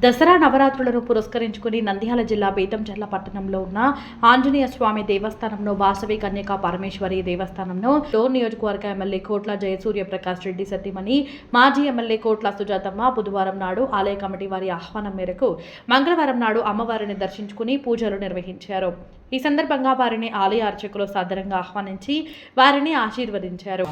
దసరా నవరాత్రులను పురస్కరించుకుని నంద్యాల జిల్లా బేతంచెర్ల పట్టణంలో ఉన్న ఆంజనేయ స్వామి దేవస్థానంలో వాసవి కన్యకా పరమేశ్వరి దేవస్థానంలో నియోజకవర్గ ఎమ్మెల్యే కోట్ల జయసూర్య ప్రకాష్ రెడ్డి సతీమణి మాజీ ఎమ్మెల్యే కోట్ల సుజాతమ్మ బుధవారం నాడు ఆలయ కమిటీ వారి ఆహ్వానం మేరకు మంగళవారం నాడు అమ్మవారిని దర్శించుకుని పూజలు నిర్వహించారు. ఈ సందర్భంగా వారిని ఆలయ అర్చకులు సాదరంగా ఆహ్వానించి వారిని ఆశీర్వదించారు.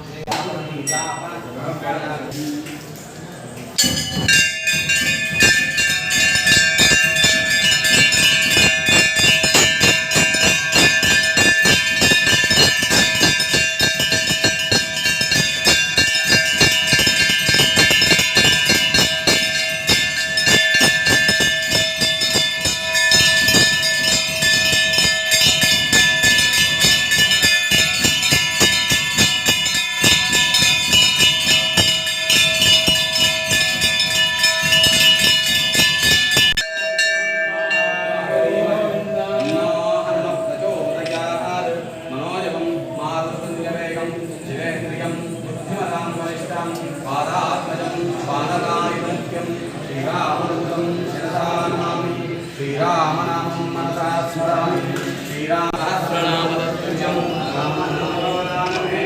శ్రీరామనామం మనసా స్మరామి శ్రీరామసహస్రనామతత్తుల్యం రామనామమే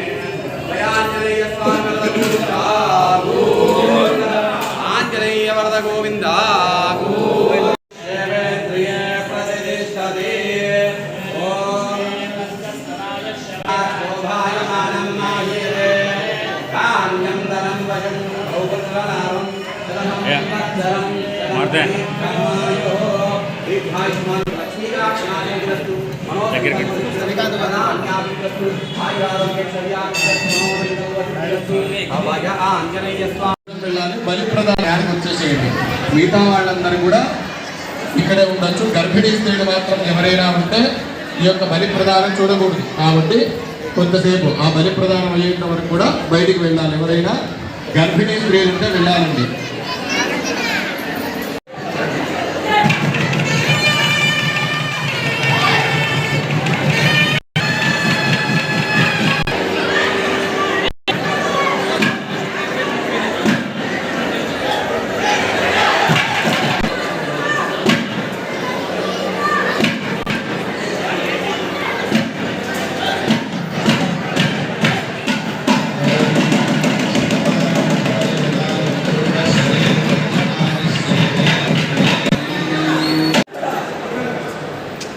ఆంజనేయ స్వామి గోవింద ఆంజనేయ వరద గోవింద బలి ప్రదానానికి వచ్చేసేయండి. మిగతా వాళ్ళందరూ కూడా ఇక్కడే ఉండొచ్చు. గర్భిణీ స్త్రీలు మాత్రం ఎవరైనా ఉంటే ఈ యొక్క బలి ప్రదానం చూడకూడదు. కాబట్టి కొంతసేపు ఆ బలి ప్రదానం అయ్యేంత వరకు కూడా బయటికి వెళ్ళాలి. ఎవరైనా గర్భిణీ స్త్రీలు ఉంటే వెళ్ళాలండి.